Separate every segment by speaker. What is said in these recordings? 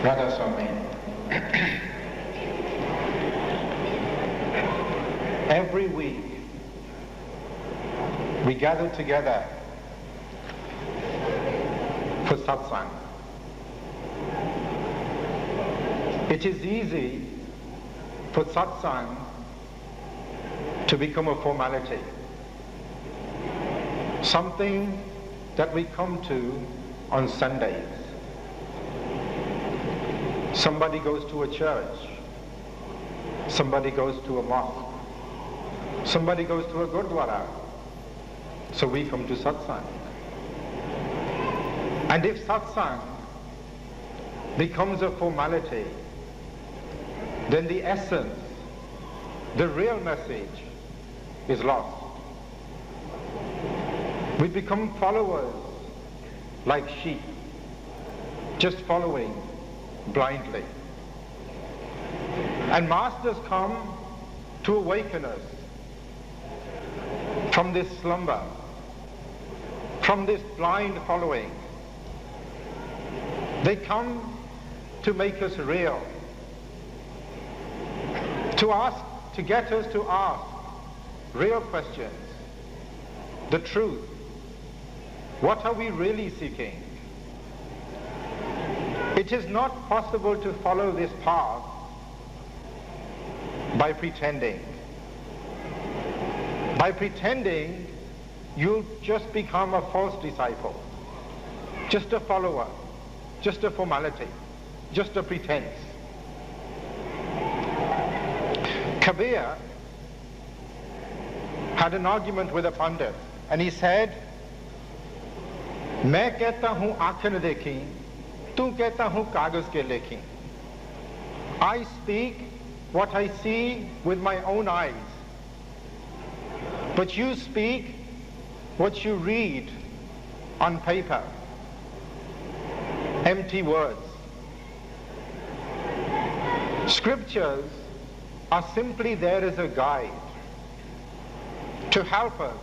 Speaker 1: Radha Soami. Every week we gather together for satsang. It is easy for satsang to become a formality, something that we come to on Sundays. Somebody goes to a church, somebody goes to a mosque, somebody goes to a gurdwara, so we come to satsang. And if satsang becomes a formality, then the essence, the real message is lost. We become followers like sheep, just following blindly. And masters come to awaken us from this slumber, from this blind following. They come to make us real, to get us to ask real questions, the truth. What are we really seeking? It is not possible to follow this path by pretending. By pretending, you'll just become a false disciple, just a follower, just a formality, just a pretense. Kabir had an argument with a pandit, and he said, मैं कहता हूँ आँखें न देखी, तू कहता हूँ कागज के Lekhi. I speak what I see with my own eyes, but you speak what you read on paper, empty words. Scriptures are simply there as a guide to help us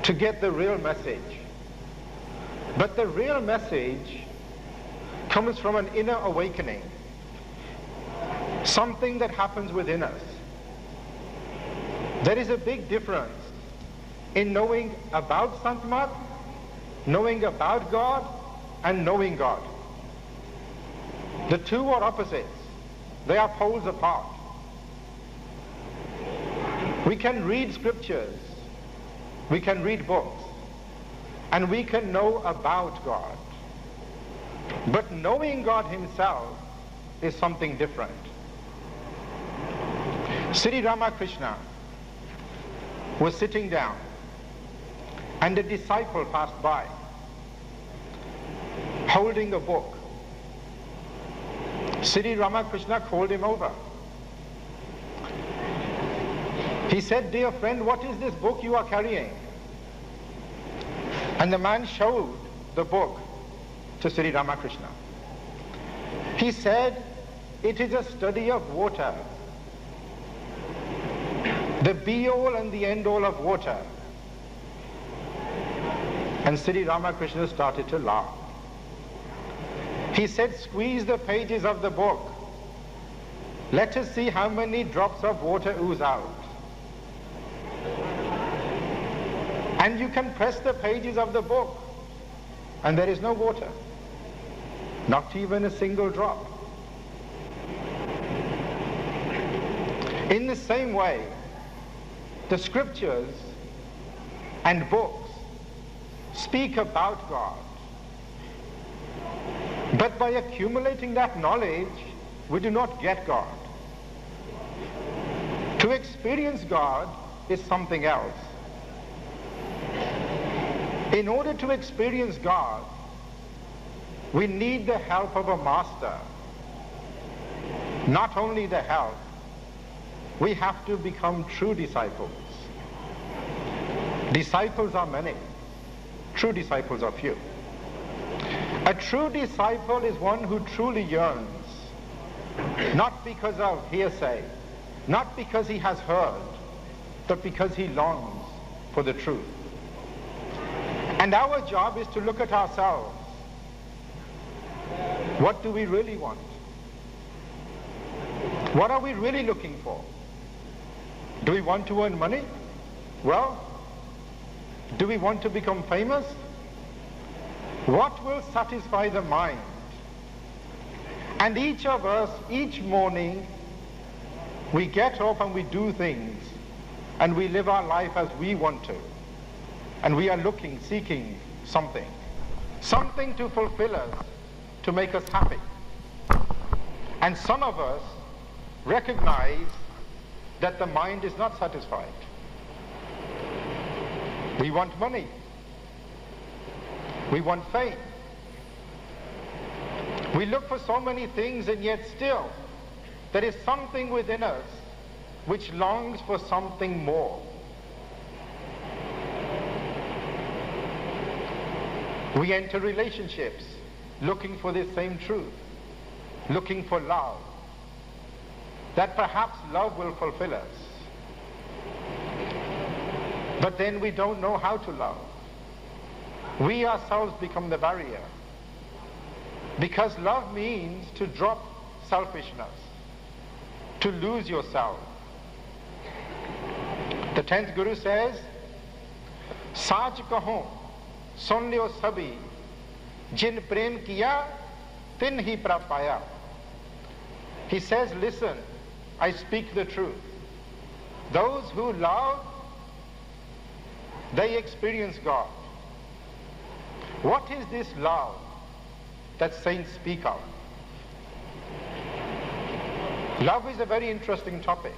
Speaker 1: to get the real message. But the real message comes from an inner awakening, something that happens within us. There is a big difference in knowing about Santmat, knowing about God, and knowing God. The two are opposites. They are poles apart. We can read scriptures, we can read books, and we can know about God. But knowing God himself is something different. Sri Ramakrishna was sitting down, and a disciple passed by, holding a book. Sri Ramakrishna called him over. He said, "Dear friend, what is this book you are carrying?" And the man showed the book to Sri Ramakrishna. He said, "It is a study of water, the be-all and the end-all of water." And Sri Ramakrishna started to laugh. He said, "Squeeze the pages of the book. Let us see how many drops of water ooze out." And you can press the pages of the book, and there is no water, not even a single drop. In the same way, the scriptures and books speak about God. But by accumulating that knowledge, we do not get God. To experience God is something else. In order to experience God, we need the help of a master. Not only the help, we have to become true disciples. Disciples are many, true disciples are few. A true disciple is one who truly yearns, not because of hearsay, not because he has heard, but because he longs for the truth. And our job is to look at ourselves What do we really want? What are we really looking for? Do we want to earn money? Well, do we want to become famous? What will satisfy the mind? And each of us, each morning, we get up and we do things, and we live our life as we want to. And we are looking, seeking something to fulfill us, to make us happy. And some of us recognize that the mind is not satisfied. We want money. We want fame. We look for so many things, and yet still there is something within us which longs for something more. We enter relationships looking for this same truth, looking for love, that perhaps love will fulfill us. But then we don't know how to love. We ourselves become the barrier. Because love means to drop selfishness, to lose yourself. The 10th Guru says, Saach kahon, sun lyo sabhi, jin prem kiya, tin hi prapaya. He says, listen, I speak the truth. Those who love, they experience God. What is this love that saints speak of? Love is a very interesting topic,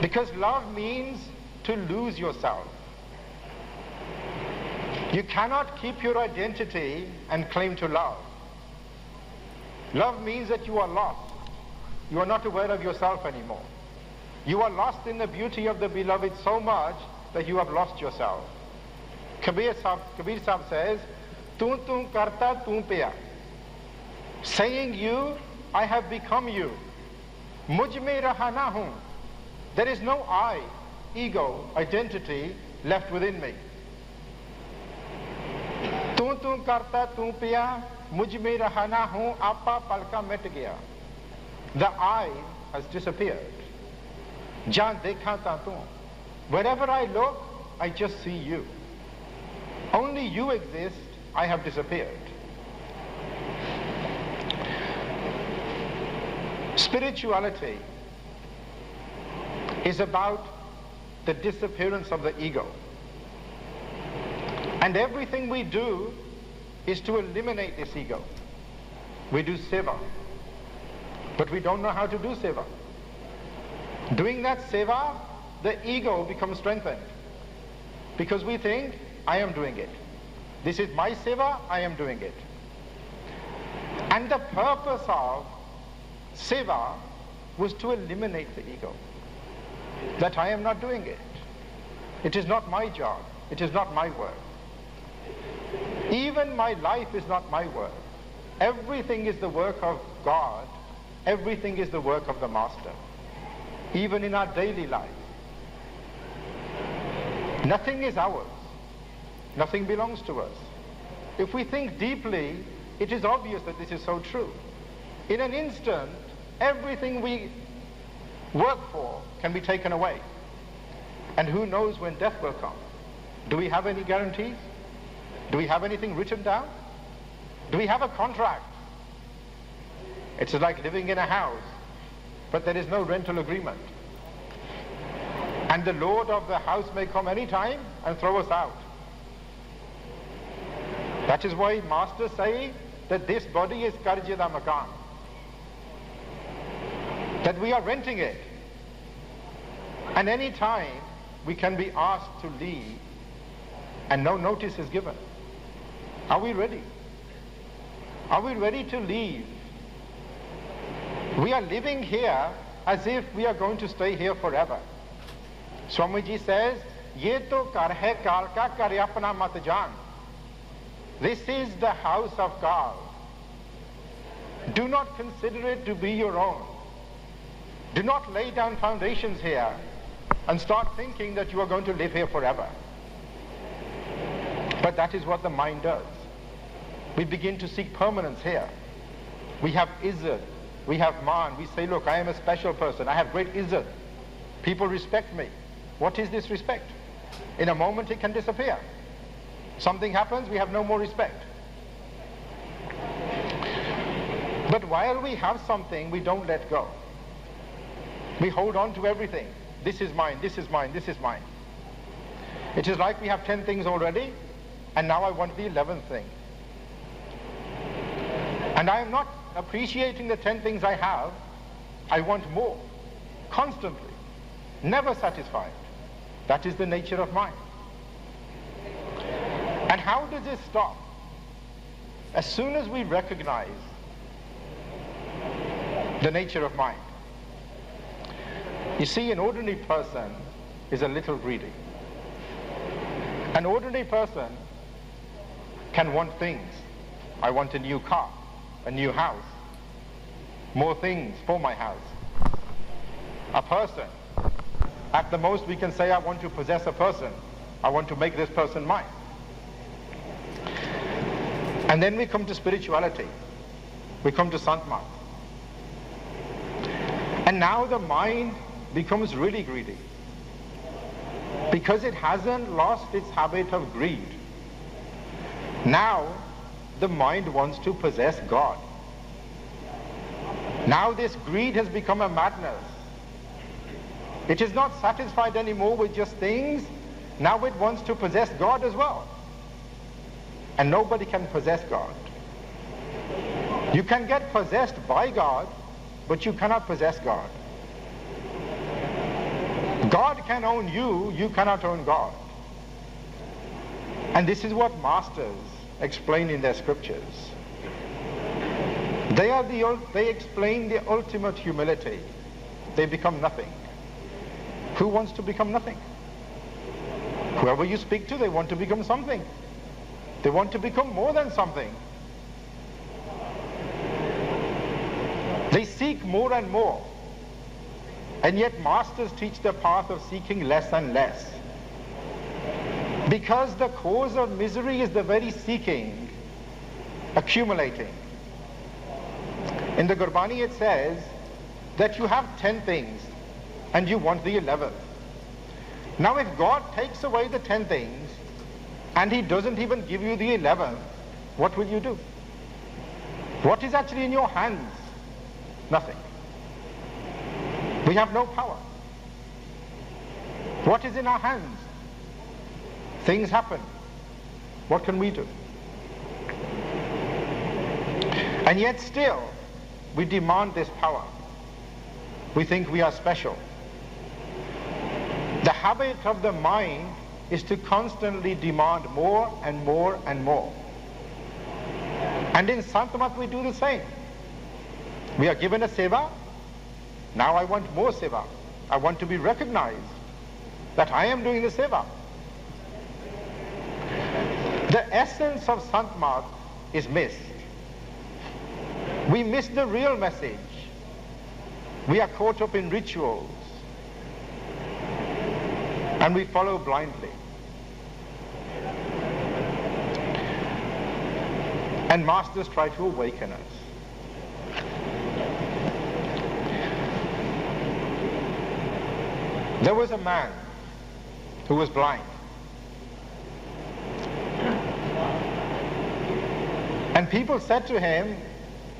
Speaker 1: because love means to lose yourself. You cannot keep your identity and claim to love. Love means that you are lost. You are not aware of yourself anymore. You are lost in the beauty of the beloved so much that you have lost yourself. Kabir Sahib says, "Tu karta, tu paya." Saying you, I have become you. Mujh mein raha na hu. There is no I, ego, identity left within me. Tu karta, tu paya, mujh mein raha na hu, apa palka met gaya. The I has disappeared. Jahan dekha ta tu. Wherever I look, I just see you. Only you exist, I have disappeared. Spirituality is about the disappearance of the ego. And everything we do is to eliminate this ego. We do seva, but we don't know how to do seva. Doing that seva, the ego becomes strengthened, because we think, I am doing it. This is my seva, I am doing it. And the purpose of seva was to eliminate the ego, that I am not doing it. It is not my job. It is not my work. Even my life is not my work. Everything is the work of God. Everything is the work of the Master. Even in our daily life. Nothing is ours. Nothing belongs to us. If we think deeply, it is obvious that this is so true. In an instant, everything we work for can be taken away. And who knows when death will come? Do we have any guarantees? Do we have anything written down? Do we have a contract? It's like living in a house, but there is no rental agreement. And the Lord of the house may come any time and throw us out. That is why masters say that this body is karje da makan, that we are renting it, and any time we can be asked to leave and no notice is given. Are we ready? Are we ready to leave? We are living here as if we are going to stay here forever. Swamiji says, "Ye to kar hai kal ka, kar apna mat jaan." This is the house of God. Do not consider it to be your own. Do not lay down foundations here and start thinking that you are going to live here forever. But that is what the mind does. We begin to seek permanence here. We have izzat, we have man. We say, look, I am a special person. I have great izzat. People respect me. What is this respect? In a moment it can disappear. Something happens, we have no more respect. But while we have something, we don't let go. We hold on to everything. This is mine, this is mine, this is mine. It is like we have 10 things already, and now I want the 11th thing. And I am not appreciating the 10 things I have. I want more, constantly, never satisfied. That is the nature of mind. And how does this stop? As soon as we recognize the nature of mind. You see, an ordinary person is a little greedy. An ordinary person can want things. I want a new car, a new house, more things for my house. A person, at the most we can say, I want to possess a person. I want to make this person mine. And then we come to spirituality. We come to Santmat. And now the mind becomes really greedy, because it hasn't lost its habit of greed. Now the mind wants to possess God. Now this greed has become a madness. It is not satisfied anymore with just things. Now it wants to possess God as well. And nobody can possess God. You can get possessed by God, but you cannot possess God. God can own you, you cannot own God. And this is what masters explain in their scriptures. They explain the ultimate humility. They become nothing. Who wants to become nothing? Whoever you speak to, they want to become something. They want to become more than something. They seek more and more. And yet masters teach the path of seeking less and less. Because the cause of misery is the very seeking, accumulating. In the Gurbani it says that you have 10 things and you want the 11th. Now if God takes away the 10 things and He doesn't even give you the 11th, what will you do? What is actually in your hands? Nothing. We have no power. What is in our hands? Things happen. What can we do? And yet still, we demand this power. We think we are special. The habit of the mind is to constantly demand more and more and more. And in Santmat we do the same. We are given a seva. Now I want more seva. I want to be recognized that I am doing the seva. The essence of Santmat is missed. We miss the real message. We are caught up in rituals and we follow blindly. And masters try to awaken us. There was a man who was blind. And people said to him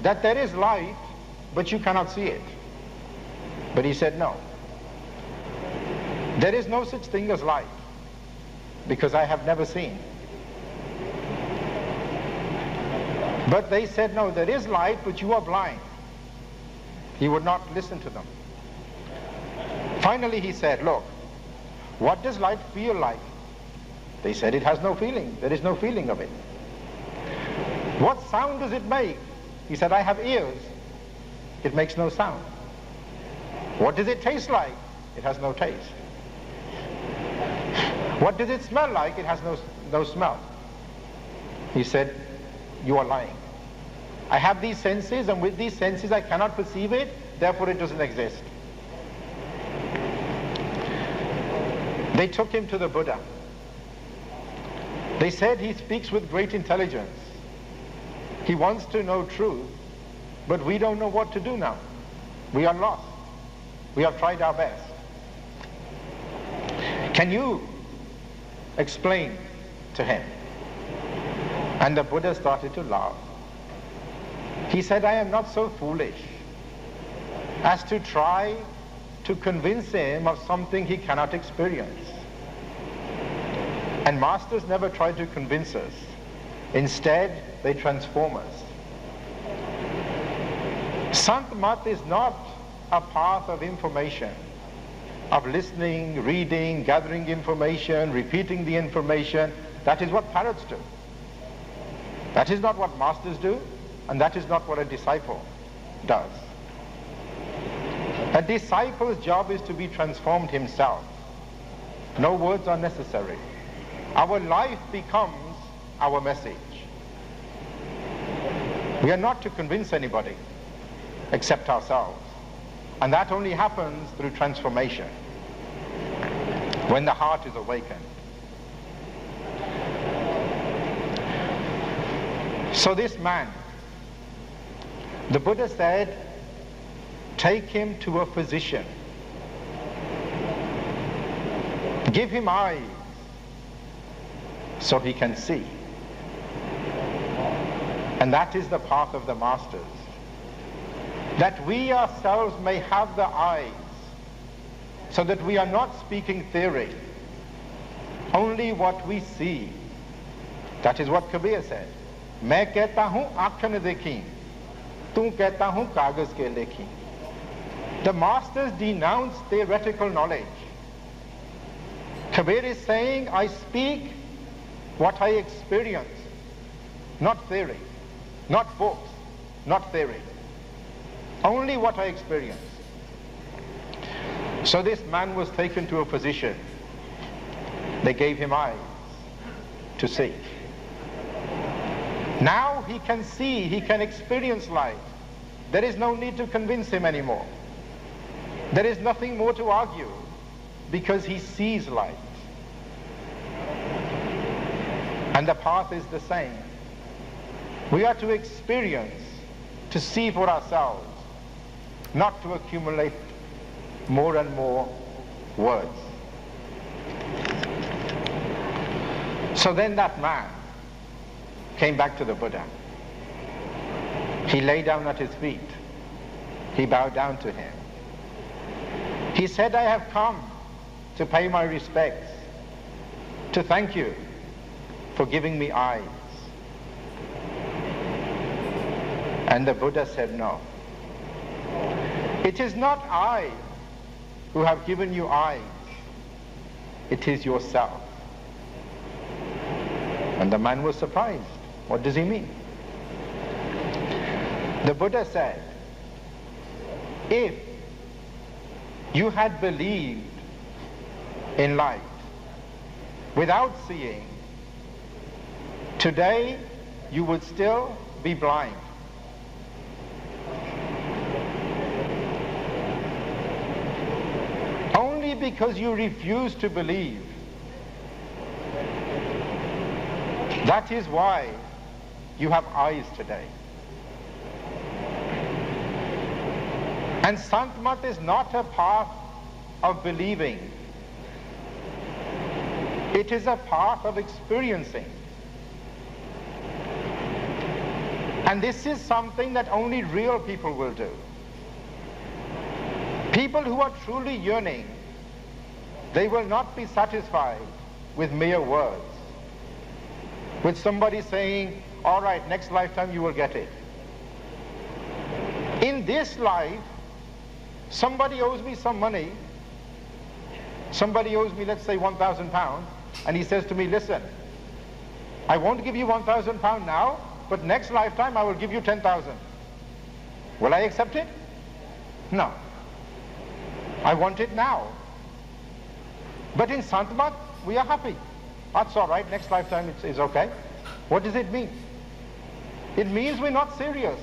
Speaker 1: that there is light, but you cannot see it. But he said, no. There is no such thing as light, because I have never seen. But they said, no, there is light, but you are blind. He would not listen to them. Finally he said, look, what does light feel like? They said, it has no feeling. There is no feeling of it. What sound does it make? He said, I have ears. It makes no sound. What does it taste like? It has no taste. What does it smell like? It has no smell. He said, you are lying. I have these senses, and with these senses I cannot perceive it, therefore it doesn't exist. They took him to the Buddha. They said he speaks with great intelligence. He wants to know truth, but we don't know what to do now. We are lost. We have tried our best. Can you explain to him? And the Buddha started to laugh. He said, I am not so foolish as to try to convince him of something he cannot experience. And masters never try to convince us. Instead, they transform us. Sant Mat is not a path of information, of listening, reading, gathering information, repeating the information. That is what parrots do. That is not what masters do, and that is not what a disciple does. A disciple's job is to be transformed himself. No words are necessary. Our life becomes our message. We are not to convince anybody except ourselves. And that only happens through transformation, when the heart is awakened. So this man, the Buddha said, take him to a physician. Give him eyes so he can see. And that is the path of the masters. That we ourselves may have the eyes, so that we are not speaking theory, only what we see. That is what Kabir said. मैं कहता हूँ आँख ने देखी, तू कहता हूँ कागज के Lekhi. The masters denounce theoretical knowledge. Kabir is saying, I speak what I experience, not theory, not books, not theory. Only what I experience. So this man was taken to a physician. They gave him eyes to see. Now he can see, he can experience light. There is no need to convince him anymore. There is nothing more to argue, because he sees light. And the path is the same. We are to experience, to see for ourselves, not to accumulate more and more words. So then that man came back to the Buddha. He lay down at his feet. He bowed down to him. He said, I have come to pay my respects, to thank you for giving me eyes. And the Buddha said, no. It is not I who have given you eyes. It is yourself. And the man was surprised. What does he mean? The Buddha said, if you had believed in light without seeing, today you would still be blind. Only because you refuse to believe. That is why you have eyes today. And Sant Mat is not a path of believing. It is a path of experiencing. And this is something that only real people will do. People who are truly yearning, they will not be satisfied with mere words. With somebody saying, all right, next lifetime you will get it. In this life, somebody owes me some money. Somebody owes me, let's say, £1,000, and he says to me, listen, I won't give you £1,000 now, but next lifetime I will give you 10,000. Will I accept it? No. I want it now. But in Sant Mat, we are happy. That's all right, next lifetime it's okay. What does it mean? It means we're not serious.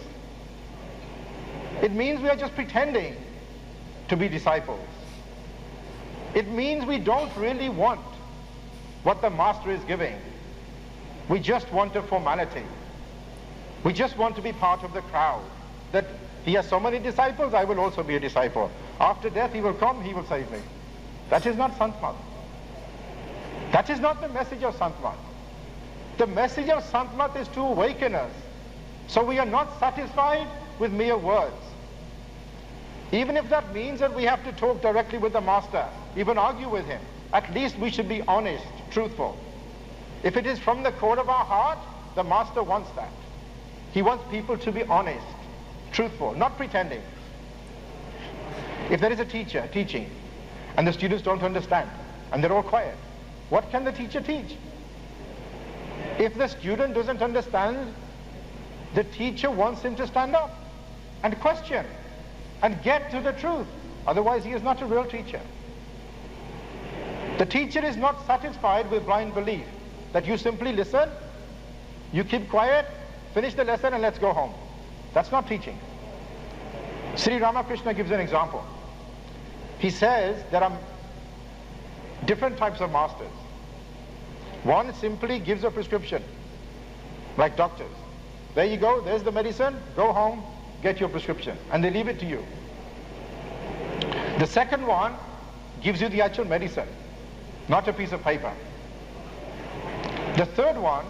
Speaker 1: It means we are just pretending to be disciples. It means we don't really want what the master is giving. We just want a formality. We just want to be part of the crowd. That he has so many disciples, I will also be a disciple. After death he will come, he will save me. That is not Sant Mat. That is not the message of Sant Mat. The message of Sant Mat is to awaken us. So we are not satisfied with mere words. Even if that means that we have to talk directly with the master, even argue with him, at least we should be honest, truthful. If it is from the core of our heart, the master wants that. He wants people to be honest, truthful, not pretending. If there is a teacher teaching and the students don't understand and they're all quiet, what can the teacher teach? If the student doesn't understand, the teacher wants him to stand up and question and get to the truth. Otherwise he is not a real teacher. The teacher is not satisfied with blind belief, that you simply listen, you keep quiet, finish the lesson and let's go home. That's not teaching. Sri Ramakrishna gives an example. He says there are different types of masters. One simply gives a prescription, like doctors. There you go, there's the medicine, go home, get your prescription, and they leave it to you. The second one gives you the actual medicine, not a piece of paper. The third one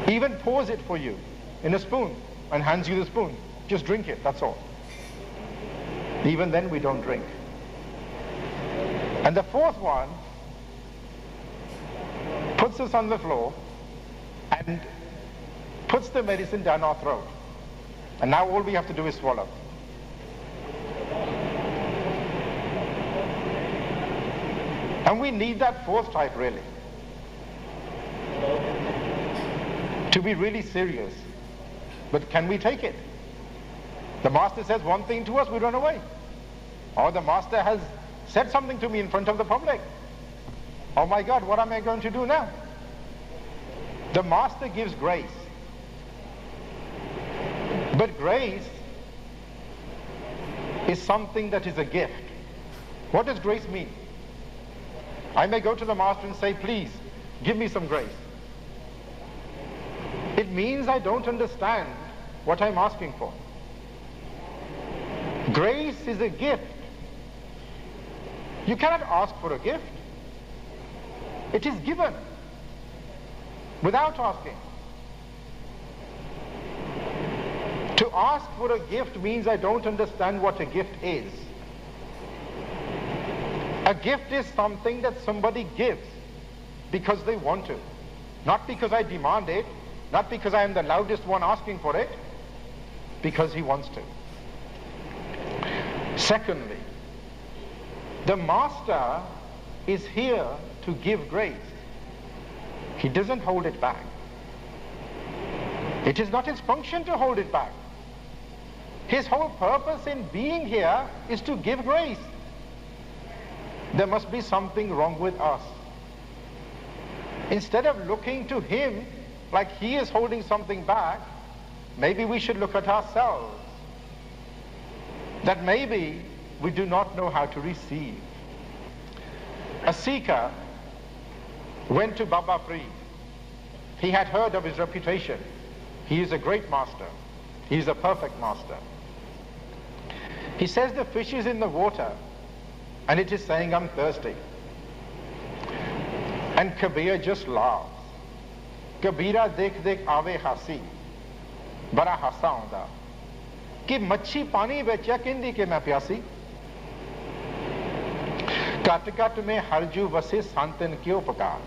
Speaker 1: even pours it for you in a spoon and hands you the spoon. Just drink it, that's all. Even then we don't drink. And the fourth one puts us on the floor and puts the medicine down our throat. And now all we have to do is swallow. And we need that fourth type really, to be really serious. But can we take it? The master says one thing to us, we run away. Or the master has said something to me in front of the public. Oh my God, what am I going to do now? The master gives grace. But grace is something that is a gift. What does grace mean? I may go to the master and say, please, give me some grace. It means I don't understand what I'm asking for. Grace is a gift. You cannot ask for a gift. It is given without asking. To ask for a gift means I don't understand what a gift is. A gift is something that somebody gives because they want to. Not because I demand it, not because I am the loudest one asking for it, because he wants to. Secondly, the master is here to give grace. He doesn't hold it back. It is not his function to hold it back. His whole purpose in being here is to give grace. There must be something wrong with us. Instead of looking to him like he is holding something back, maybe we should look at ourselves. That maybe we do not know how to receive. A seeker went to Baba Free. He had heard of his reputation. He is a great master. He is a perfect master. He says the fish is in the water and it is saying, I'm thirsty. And Kabir just laughs. Kabira dekh dekh aave hasi. Bara hasa aunda. Ki machhi pani vich kendi ke main pyasi. Kat kat mein harju vase santan kyo pakar.